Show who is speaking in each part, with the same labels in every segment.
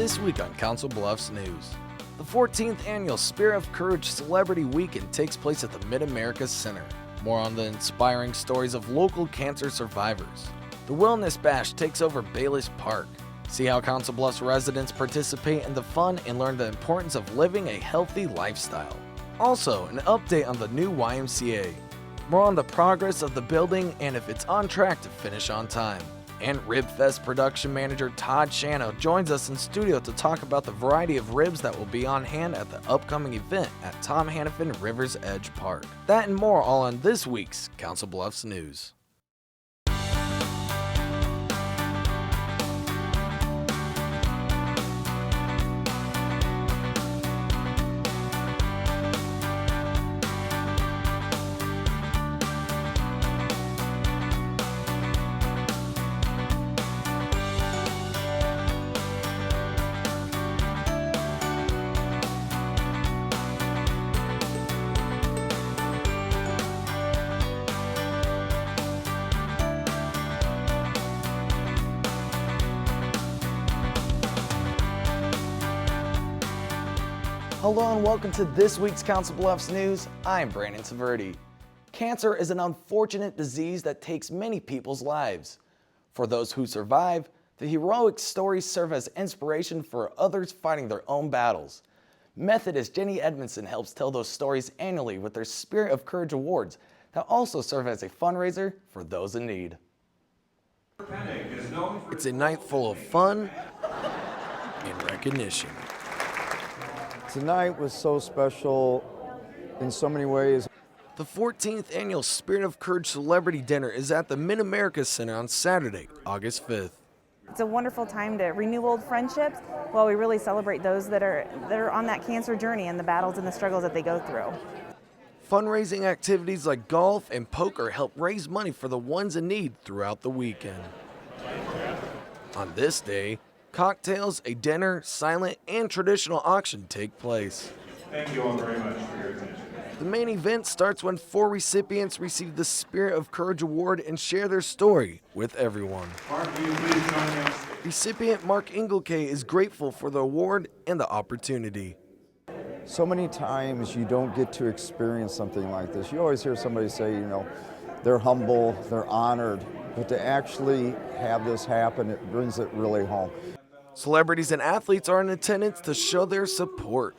Speaker 1: this week on Council Bluffs News. The 14th annual Spirit of Courage Celebrity Weekend takes place at the Mid-America Center. More on the inspiring stories of local cancer survivors. The Wellness Bash takes over Bayless Park. See how Council Bluffs residents participate in the fun and learn the importance of living a healthy lifestyle. Also, an update on the new YMCA. More on the progress of the building and if it's on track to finish on time. And RibFest production manager Todd Shano joins us in studio to talk about the variety of ribs that will be on hand at the upcoming event at Tom Hannafin River's Edge Park. That and more all on this week's Council Bluffs News. Hello and welcome to this week's Council Bluffs News. I'm Brandon Tvrdy. Cancer is an unfortunate disease that takes many people's lives. For those who survive, the heroic stories serve as inspiration for others fighting their own battles. Methodist Jenny Edmondson helps tell those stories annually with their Spirit of Courage Awards that also serve as a fundraiser for those in need. It's a night full of fun and recognition.
Speaker 2: Tonight was so special in so many ways.
Speaker 1: The 14th annual Spirit of Courage Celebrity Dinner is at the Mid-America Center on Saturday, August 5th.
Speaker 3: It's a wonderful time to renew old friendships while we really celebrate those that are on that cancer journey and the battles and the struggles that they go through.
Speaker 1: Fundraising activities like golf and poker help raise money for the ones in need throughout the weekend. On this day, cocktails, a dinner, silent, and traditional auction take place.
Speaker 4: Thank you all very much for your attention.
Speaker 1: The main event starts when 4 recipients receive the Spirit of Courage Award and share their story with everyone.
Speaker 4: Mark, will you please join me on stage?
Speaker 1: Recipient Mark Inglekay is grateful for the award and the opportunity.
Speaker 2: So many times you don't get to experience something like this. You always hear somebody say, they're humble, they're honored, but to actually have this happen, it brings it really home.
Speaker 1: Celebrities and athletes are in attendance to show their support.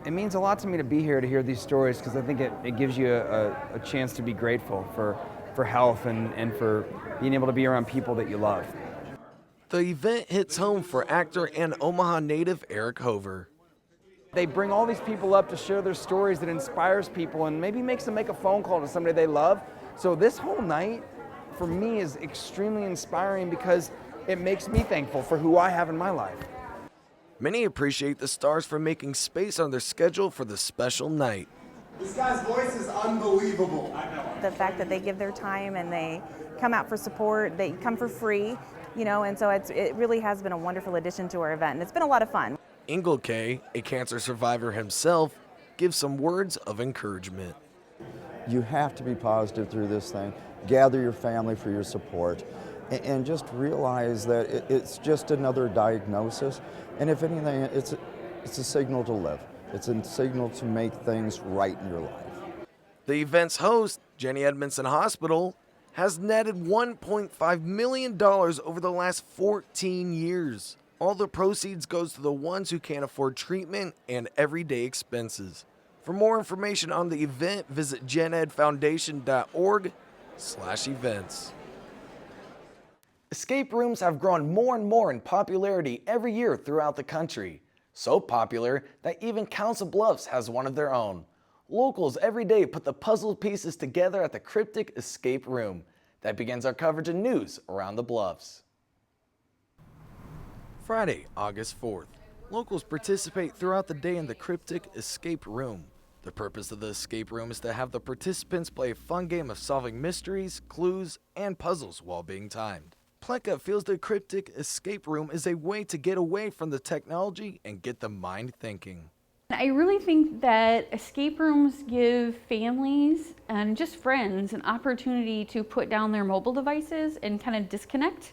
Speaker 5: It means a lot to me to be here to hear these stories because I think it gives you a chance to be grateful for health and for being able to be around people that you love.
Speaker 1: The event hits home for actor and Omaha native Eric Hover.
Speaker 5: They bring all these people up to share their stories that inspires people and maybe makes them make a phone call to somebody they love. So this whole night for me is extremely inspiring because it makes me thankful for who I have in my life.
Speaker 1: Many appreciate the stars for making space on their schedule for the special night.
Speaker 6: This guy's voice is unbelievable.
Speaker 3: The fact that they give their time and they come out for support, they come for free, and so it really has been a wonderful addition to our event, and it's been a lot of fun.
Speaker 1: Inglekay, a cancer survivor himself, gives some words of encouragement.
Speaker 2: You have to be positive through this thing. Gather your family for your support. And just realize that it's just another diagnosis. And if anything, it's a signal to live. It's a signal to make things right in your life.
Speaker 1: The event's host, Jenny Edmondson Hospital, has netted $1.5 million over the last 14 years. All the proceeds goes to the ones who can't afford treatment and everyday expenses. For more information on the event, visit genedfoundation.org/events. Escape rooms have grown more and more in popularity every year throughout the country. So popular that even Council Bluffs has one of their own. Locals every day put the puzzle pieces together at the Cryptic Escape Room. That begins our coverage of news around the Bluffs. Friday, August 4th. Locals participate throughout the day in the Cryptic Escape Room. The purpose of the escape room is to have the participants play a fun game of solving mysteries, clues, and puzzles while being timed. Pleka feels the Cryptic Escape Room is a way to get away from the technology and get the mind thinking.
Speaker 7: I really think that escape rooms give families and just friends an opportunity to put down their mobile devices and kind of disconnect.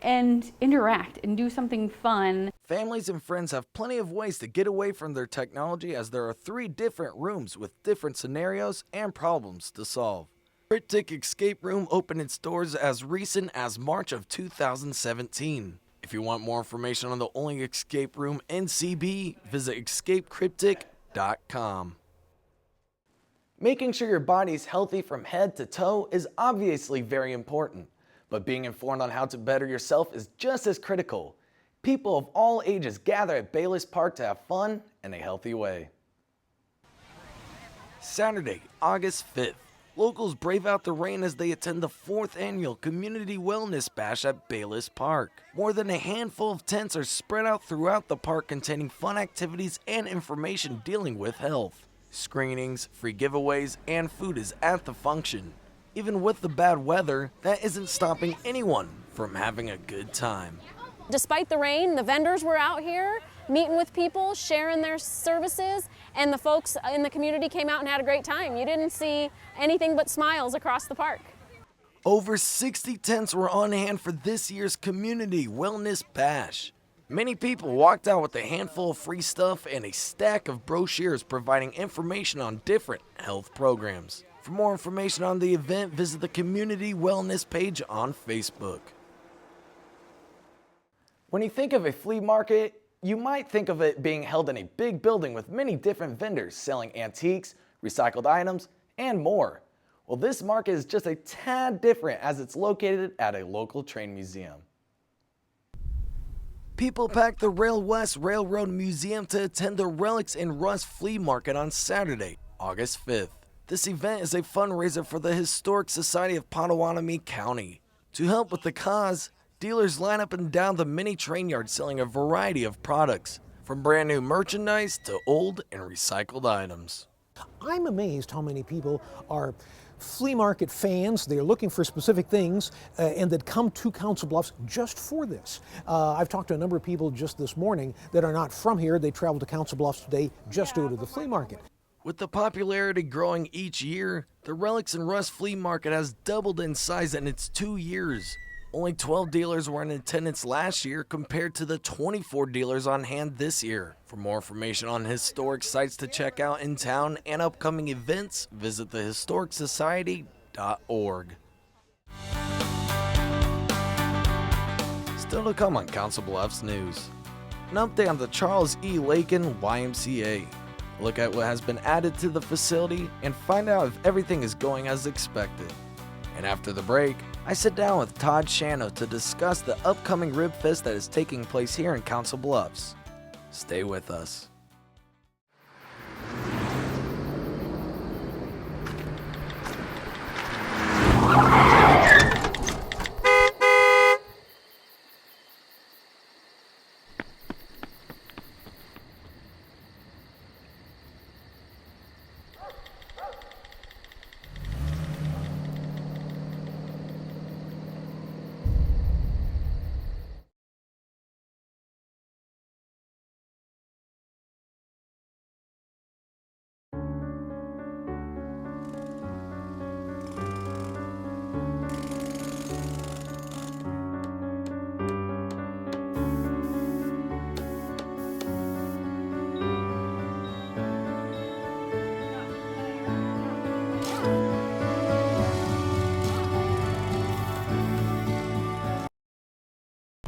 Speaker 7: and interact and do something fun.
Speaker 1: Families and friends have plenty of ways to get away from their technology, as there are 3 different rooms with different scenarios and problems to solve. Cryptic Escape Room opened its doors as recent as March of 2017. If you want more information on the only escape room in CB, visit escapecryptic.com. Making sure your body's healthy from head to toe is obviously very important, but being informed on how to better yourself is just as critical. People of all ages gather at Bayless Park to have fun in a healthy way. Saturday, August 5th. Locals brave out the rain as they attend the 4th annual Community Wellness Bash at Bayless Park. More than a handful of tents are spread out throughout the park containing fun activities and information dealing with health. Screenings, free giveaways, and food is at the function. Even with the bad weather, that isn't stopping anyone from having a good time.
Speaker 8: Despite the rain, the vendors were out here meeting with people, sharing their services, and the folks in the community came out and had a great time. You didn't see anything but smiles across the park.
Speaker 1: Over 60 tents were on hand for this year's Community Wellness Bash. Many people walked out with a handful of free stuff and a stack of brochures providing information on different health programs. For more information on the event, visit the Community Wellness page on Facebook. When you think of a flea market, you might think of it being held in a big building with many different vendors selling antiques, recycled items, and more. Well, this market is just a tad different as it's located at a local train museum. People packed the Rail West Railroad Museum to attend the Relics in Rust Flea Market on Saturday, August 5th. This event is a fundraiser for the Historic Society of Potawatomi County. To help with the cause, dealers line up and down the mini train yard selling a variety of products, from brand new merchandise to old and recycled items.
Speaker 9: I'm amazed how many people are flea market fans. They're looking for specific things and that come to Council Bluffs just for this. I've talked to a number of people just this morning that are not from here. They traveled to Council Bluffs today just to go to the flea market.
Speaker 1: With the popularity growing each year, the Relics and Rust Flea Market has doubled in size in its 2 years. Only 12 dealers were in attendance last year compared to the 24 dealers on hand this year. For more information on historic sites to check out in town and upcoming events, visit thehistoricsociety.org. Still to come on Council Bluffs News. An update on the Charles E. Lakin YMCA. Look at what has been added to the facility and find out if everything is going as expected. And after the break, I sit down with Todd Shano to discuss the upcoming Rib Fest that is taking place here in Council Bluffs. Stay with us.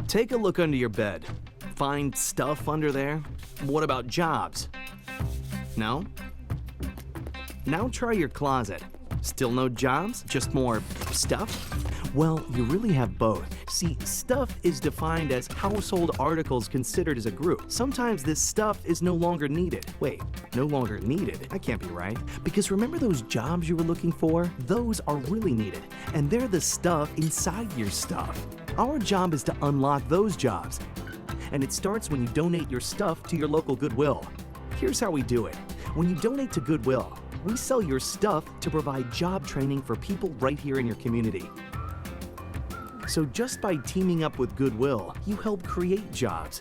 Speaker 10: Take a look under your bed. Find stuff under there? What about jobs? No? Now try your closet. Still no jobs? Just more stuff? Well, you really have both. See, stuff is defined as household articles considered as a group. Sometimes this stuff is no longer needed. Wait, no longer needed? That can't be right. Because remember those jobs you were looking for? Those are really needed, and they're the stuff inside your stuff. Our job is to unlock those jobs, and it starts when you donate your stuff to your local Goodwill. Here's how we do it. When you donate to Goodwill, we sell your stuff to provide job training for people right here in your community. So just by teaming up with Goodwill, you help create jobs.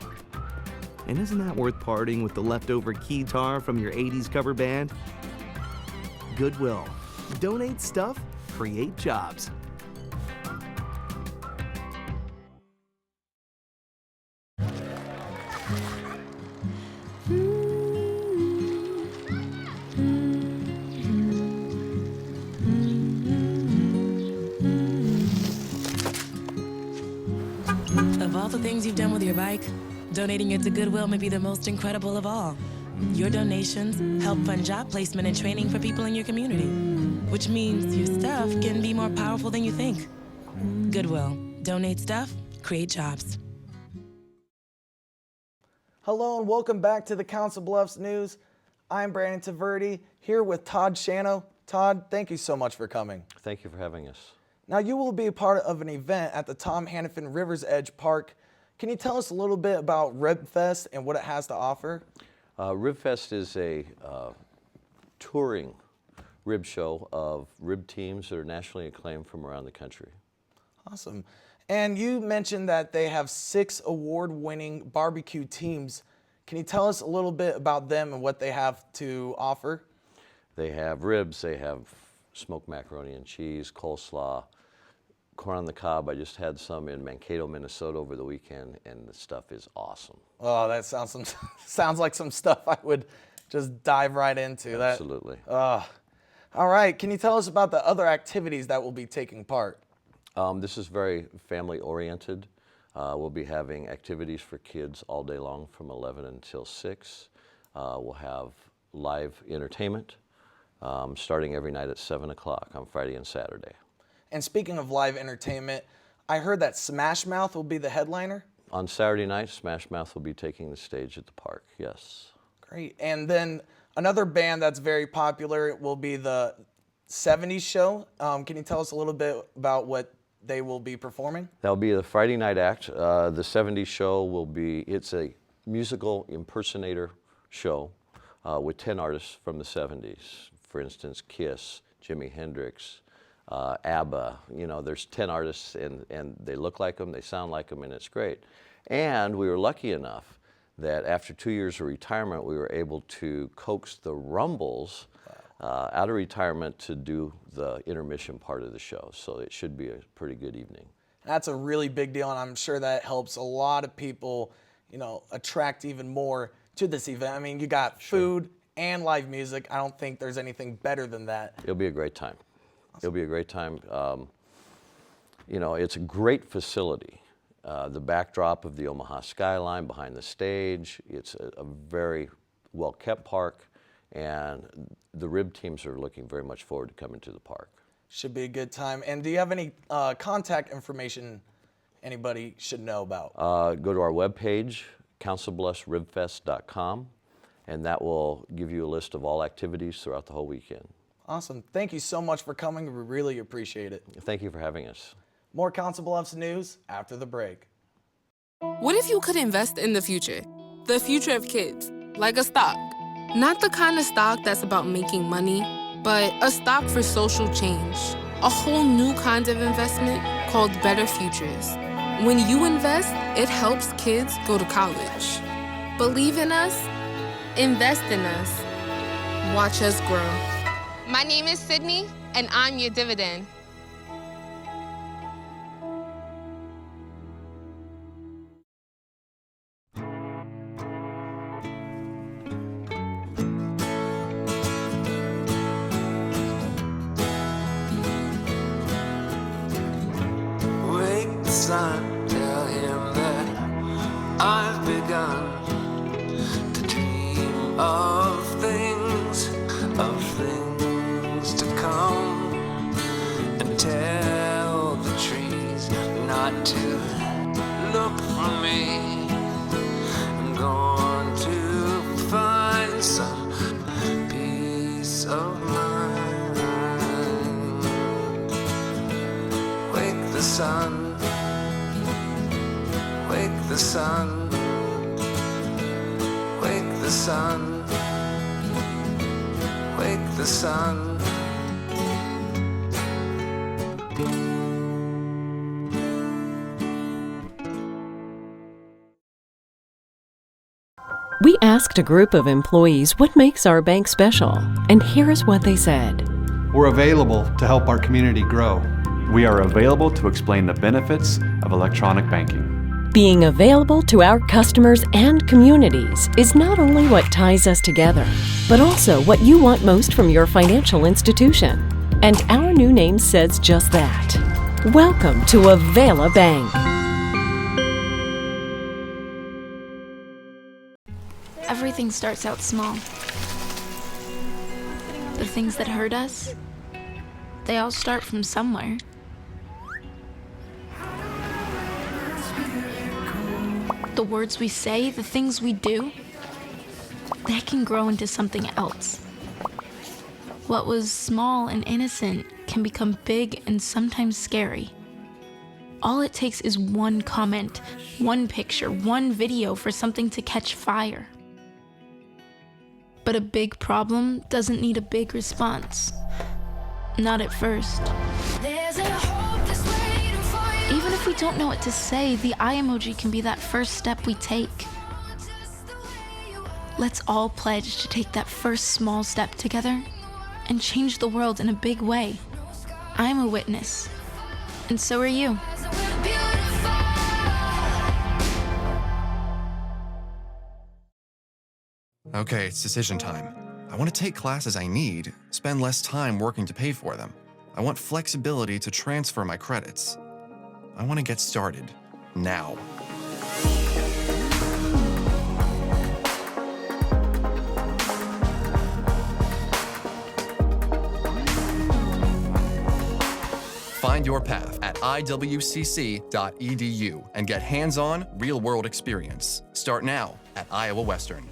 Speaker 10: And isn't that worth parting with the leftover keytar from your 80s cover band? Goodwill. Donate stuff, create jobs.
Speaker 11: things you've done with your bike, donating it to Goodwill may be the most incredible of all. Your donations help fund job placement and training for people in your community, which means your stuff can be more powerful than you think. Goodwill. Donate stuff, create jobs.
Speaker 1: Hello and welcome back to the Council Bluffs News. I'm Brandon Tvrdy here with Todd Shano. Todd, thank you so much for coming.
Speaker 12: Thank you for having us.
Speaker 1: Now you will be a part of an event at the Tom Hannafin Rivers Edge Park. Can you tell us a little bit about RibFest and what it has to offer?
Speaker 12: RibFest is a touring rib show of rib teams that are nationally acclaimed from around the country.
Speaker 1: Awesome. And you mentioned that they have 6 award-winning barbecue teams. Can you tell us a little bit about them and what they have to offer?
Speaker 12: They have ribs, they have smoked macaroni and cheese, coleslaw, corn on the cob. I just had some in Mankato, Minnesota over the weekend, and the stuff is awesome.
Speaker 1: Oh, that sounds like some stuff I would just dive right into.
Speaker 12: Absolutely.
Speaker 1: All right, can you tell us about the other activities that will be taking part?
Speaker 12: This is very family-oriented. We'll be having activities for kids all day long from 11 until 6. We'll have live entertainment starting every night at 7 o'clock on Friday and Saturday.
Speaker 1: And speaking of live entertainment, I heard that Smash Mouth will be the headliner?
Speaker 12: On Saturday night, Smash Mouth will be taking the stage at the park, yes.
Speaker 1: Great. And then another band that's very popular will be the 70s Show. Can you tell us a little bit about what they will be performing?
Speaker 12: That'll be the Friday night act. The 70s Show will be, it's a musical impersonator show with 10 artists from the 70s. For instance, Kiss, Jimi Hendrix, ABBA. You know, there's 10 artists and they look like them, they sound like them, and it's great. And we were lucky enough that after 2 years of retirement, we were able to coax the Rumbles out of retirement to do the intermission part of the show. So it should be a pretty good evening.
Speaker 1: That's a really big deal, and I'm sure that helps a lot of people, you know, attract even more to this event. I mean, you got food and live music. I don't think there's anything better than that.
Speaker 12: It'll be a great time. Awesome. It'll be a great time. You know, it's a great facility. The backdrop of the Omaha skyline behind the stage. It's a very well-kept park, and the rib teams are looking very much forward to coming to the park.
Speaker 1: Should be a good time. And do you have any contact information anybody should know about?
Speaker 12: Go to our webpage, councilbluffsribfest.com, and that will give you a list of all activities throughout the whole weekend.
Speaker 1: Awesome. Thank you so much for coming. We really appreciate it.
Speaker 12: Thank you for having us.
Speaker 1: More Council Bluffs news after the break.
Speaker 13: What if you could invest in the future of kids, like a stock? Not the kind of stock that's about making money, but a stock for social change. A whole new kind of investment called Better Futures. When you invest, it helps kids go to college. Believe in us, invest in us, watch us grow.
Speaker 14: My name is Sydney, and I'm your dividend.
Speaker 15: Son, tell him that I've begun to dream of things to come, and tell the trees not to look for me. I'm going to find some peace of mind. Wake the sun. Wake the sun, wake the sun, wake the sun.
Speaker 16: We asked a group of employees what makes our bank special, and here is what they said.
Speaker 17: We're available to help our community grow.
Speaker 18: We are available to explain the benefits of electronic banking.
Speaker 16: Being available to our customers and communities is not only what ties us together, but also what you want most from your financial institution. And our new name says just that. Welcome to Avela Bank.
Speaker 19: Everything starts out small. The things that hurt us, they all start from somewhere. The words we say, the things we do, they can grow into something else. What was small and innocent can become big and sometimes scary. All it takes is one comment, one picture, one video for something to catch fire. But a big problem doesn't need a big response. Not at first. Even if we don't know what to say, the eye emoji can be that first step we take. Let's all pledge to take that first small step together and change the world in a big way. I'm a witness, and so are you.
Speaker 20: Okay, it's decision time. I want to take classes I need, spend less time working to pay for them. I want flexibility to transfer my credits. I want to get started now. Find your path at iwcc.edu and get hands-on, real-world experience. Start now at Iowa Western.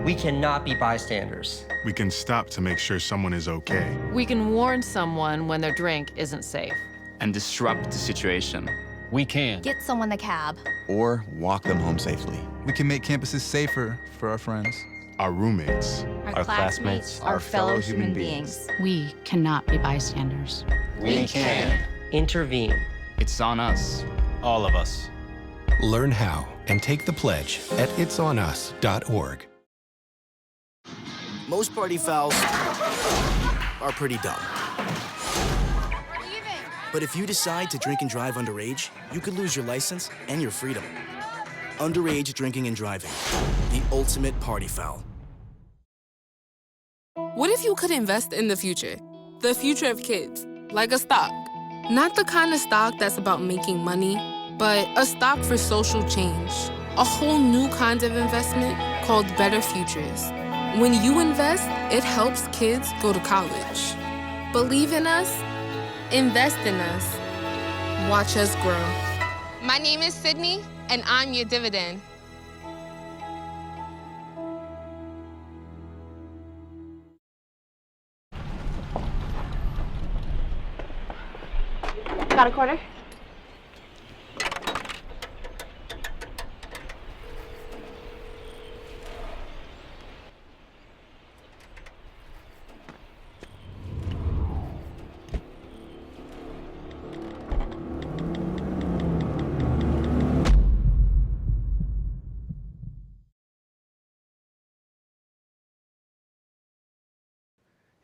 Speaker 21: We cannot be bystanders.
Speaker 22: We can stop to make sure someone is okay.
Speaker 23: We can warn someone when their drink isn't safe.
Speaker 24: And disrupt the situation.
Speaker 25: We can
Speaker 26: get someone a cab.
Speaker 27: Or walk them home safely.
Speaker 28: We can make campuses safer for our friends.
Speaker 22: Our roommates.
Speaker 26: Our classmates. Our fellow human beings.
Speaker 29: We cannot be bystanders.
Speaker 21: We can intervene.
Speaker 24: It's on us.
Speaker 25: all of us.
Speaker 30: Learn how and take the pledge at itsonus.org.
Speaker 31: Most party fouls are pretty dumb. But if you decide to drink and drive underage, you could lose your license and your freedom. Underage drinking and driving, the ultimate party foul.
Speaker 13: What if you could invest in the future? The future of kids, like a stock. Not the kind of stock that's about making money, but a stock for social change. A whole new kind of investment called Better Futures. When you invest, it helps kids go to college. Believe in us, invest in us, watch us grow.
Speaker 14: My name is Sydney, and I'm your dividend.
Speaker 32: Got a quarter?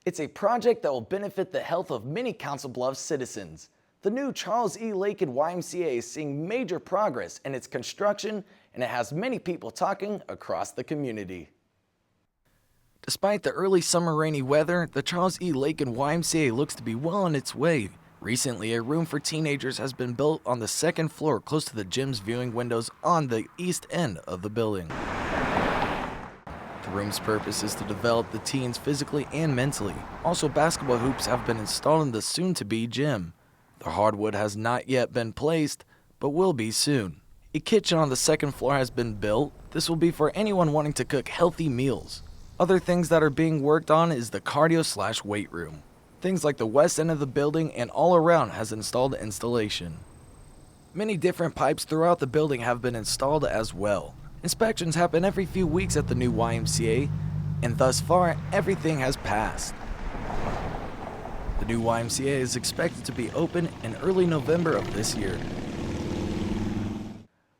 Speaker 1: It's a project that will benefit the health of many Council Bluffs citizens. The new Charles E. Lakin YMCA is seeing major progress in its construction, and it has many people talking across the community. Despite the early summer rainy weather, the Charles E. Lakin YMCA looks to be well on its way. Recently, a room for teenagers has been built on the second floor close to the gym's viewing windows on the east end of the building. The room's purpose is to develop the teens physically and mentally. Also, basketball hoops have been installed in the soon-to-be gym. The hardwood has not yet been placed, but will be soon. A kitchen on the second floor has been built. This will be for anyone wanting to cook healthy meals. Other things that are being worked on is the cardio/weight room. Things like the west end of the building and all around has installed installation. Many different pipes throughout the building have been installed as well. Inspections happen every few weeks at the new YMCA, and thus far, everything has passed. The new YMCA is expected to be open in early November of this year.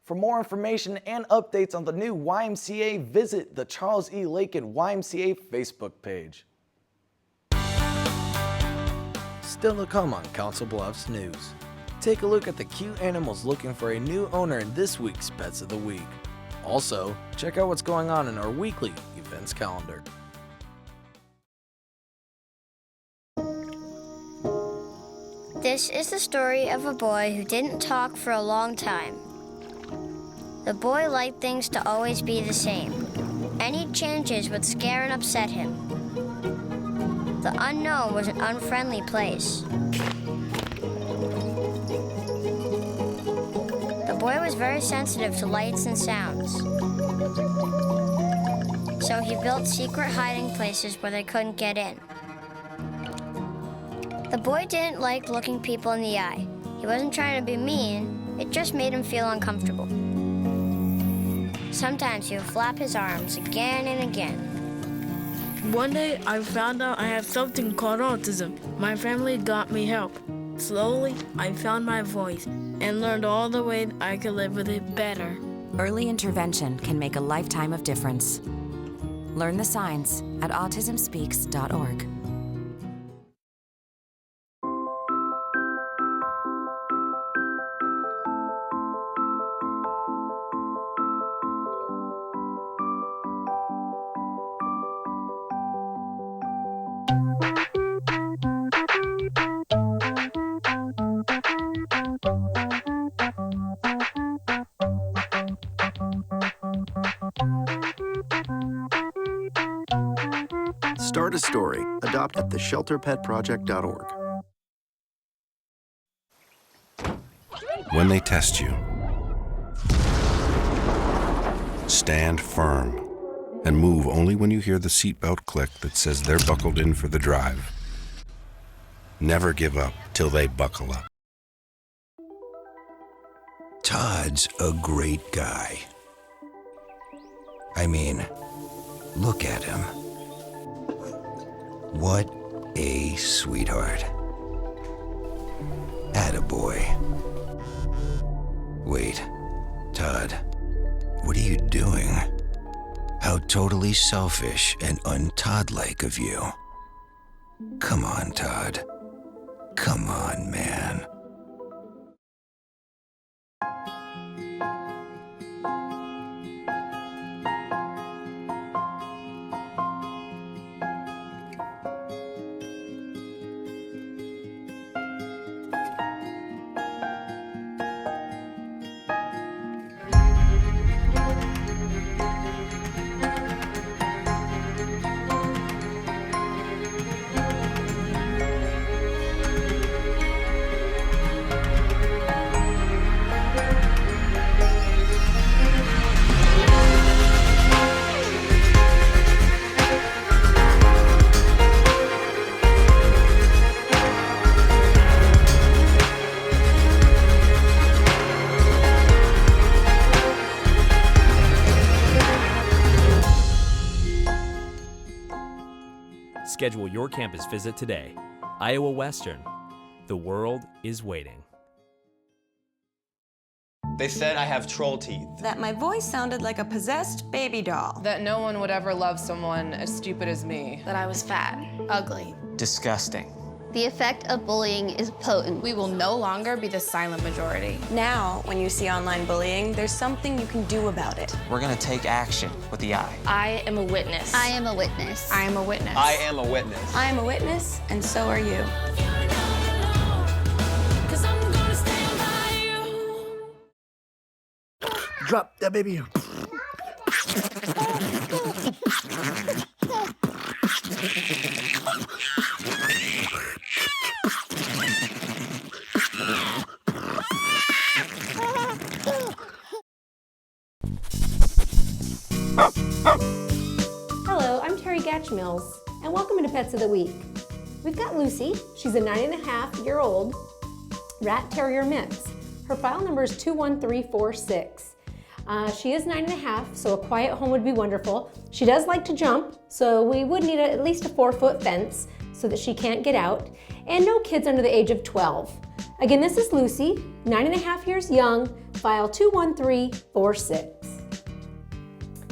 Speaker 1: For more information and updates on the new YMCA, visit the Charles E. Lakin YMCA Facebook page. Still to come on Council Bluffs News. Take a look at the cute animals looking for a new owner in this week's Pets of the Week. Also, check out what's going on in our weekly events calendar.
Speaker 33: This is the story of a boy who didn't talk for a long time. The boy liked things to always be the same. Any changes would scare and upset him. The unknown was an unfriendly place. The boy was very sensitive to lights and sounds. So he built secret hiding places where they couldn't get in. The boy didn't like looking people in the eye. He wasn't trying to be mean, it just made him feel uncomfortable. Sometimes he would flap his arms again and again.
Speaker 2: One day, I found out I have something called autism. My family got me help. Slowly, I found my voice and learned all the ways I could live with it better.
Speaker 3: Early intervention can make a lifetime of difference. Learn the signs at autismspeaks.org.
Speaker 4: Start a story. Adopt at theshelterpetproject.org.
Speaker 30: When they test you, stand firm and move only when you hear the seatbelt click that says they're buckled in for the drive. Never give up till they buckle up.
Speaker 5: Todd's a great guy. I mean, look at him. What a sweetheart. Attaboy. Wait, Todd, what are you doing? How totally selfish and un-Todd-like of you. Come on, Todd. Come on, man.
Speaker 6: Schedule your campus visit today. Iowa Western. The world is waiting.
Speaker 7: They said I have troll teeth.
Speaker 8: That my voice sounded like a possessed baby doll.
Speaker 9: That no one would ever love someone as stupid as me.
Speaker 14: That I was fat, ugly.
Speaker 7: Disgusting.
Speaker 10: The effect of bullying is potent.
Speaker 14: We will no longer be the silent majority.
Speaker 8: Now, when you see online bullying, there's something you can do about it.
Speaker 7: We're gonna take action with the I.
Speaker 10: I am a witness. I am a witness.
Speaker 14: I am a witness.
Speaker 7: I am a witness.
Speaker 8: I am a witness, and so are you.
Speaker 31: Drop that baby.
Speaker 10: Hello, I'm Terry Gatch-Mills, and welcome to Pets of the Week. We've got Lucy. She's a 9.5-year-old rat terrier mix. Her file number is 21346. She is 9.5, so a quiet home would be wonderful. She does like to jump, so we would need at least a 4-foot fence so that she can't get out, and no kids under the age of 12. Again, this is Lucy, 9.5 years young, file 21346.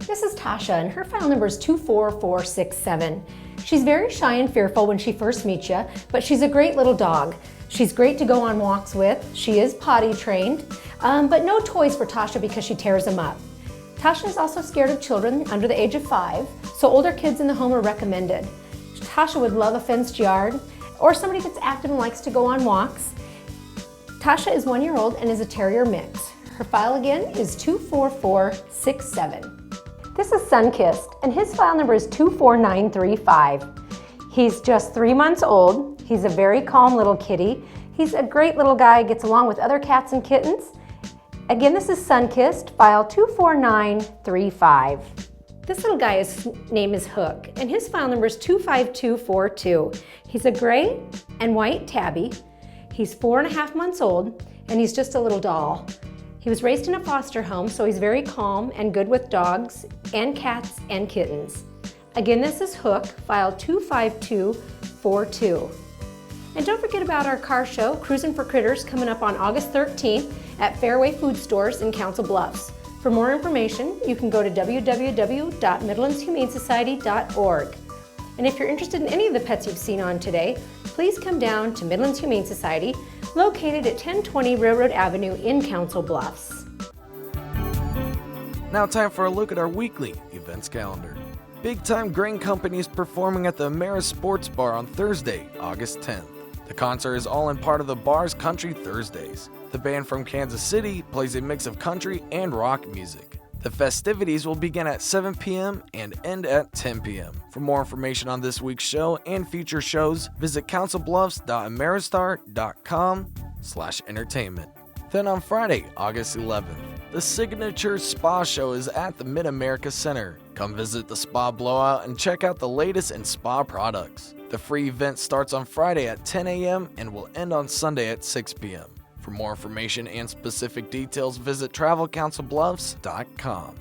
Speaker 10: This is Tasha, and her file number is 24467. She's very shy and fearful when she first meets you, but she's a great little dog. She's great to go on walks with. She is potty trained, but no toys for Tasha because she tears them up. Tasha is also scared of children under the age of 5, so older kids in the home are recommended. Tasha would love a fenced yard or somebody that's active and likes to go on walks. Tasha is 1 year old and is a terrier mix. Her file again is 24467. This is Sunkissed, and his file number is 24935. He's just 3 months old. He's a very calm little kitty. He's a great little guy, gets along with other cats and kittens. Again, this is Sunkissed, file 24935. This little guy's name is Hook, and his file number is 25242. He's a gray and white tabby. He's 4.5 months old, and he's just a little doll. He was raised in a foster home, so he's very calm and good with dogs and cats and kittens. Again, this is Hook, file 25242. And don't forget about our car show, Cruisin' for Critters, coming up on August 13th at Fairway Food Stores in Council Bluffs. For more information, you can go to www.midlandshumane.org. And if you're interested in any of the pets you've seen on today, please come down to Midlands Humane Society, located at 1020 Railroad Avenue in Council Bluffs.
Speaker 1: Now time for a look at our weekly events calendar. Big Time Grain Company is performing at the Ameris Sports Bar on Thursday, August 10th. The concert is all in part of the bar's Country Thursdays. The band from Kansas City plays a mix of country and rock music. The festivities will begin at 7 p.m. and end at 10 p.m. For more information on this week's show and future shows, visit councilbluffs.ameristar.com/entertainment. Then on Friday, August 11th, the Signature Spa Show is at the Mid-America Center. Come visit the Spa Blowout and check out the latest in spa products. The free event starts on Friday at 10 a.m. and will end on Sunday at 6 p.m. For more information and specific details, visit travelcouncilbluffs.com.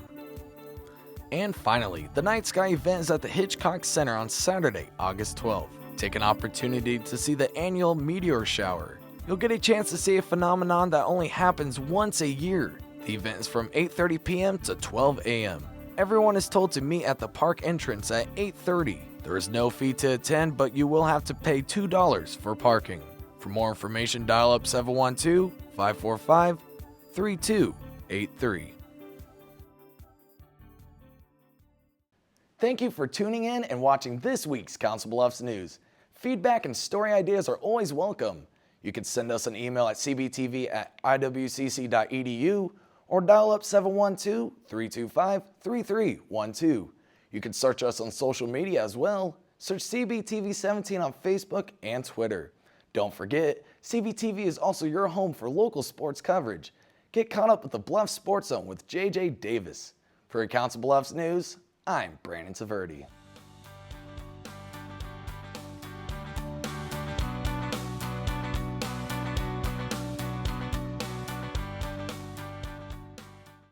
Speaker 1: And finally, the Night Sky event is at the Hitchcock Center on Saturday, August 12th. Take an opportunity to see the annual meteor shower. You'll get a chance to see a phenomenon that only happens once a year. The event is from 8:30 p.m. to 12 a.m. Everyone is told to meet at the park entrance at 8:30. There is no fee to attend, but you will have to pay $2 for parking. For more information, dial up 712-545-3283. Thank you for tuning in and watching this week's Council Bluffs News. Feedback and story ideas are always welcome. You can send us an email at cbtv@iwcc.edu or dial up 712-325-3312. You can search us on social media as well. Search CBTV17 on Facebook and Twitter. Don't forget, CBTV is also your home for local sports coverage. Get caught up with the Bluffs Sports Zone with JJ Davis. For Council Bluffs News, I'm Brandon Tvrdy.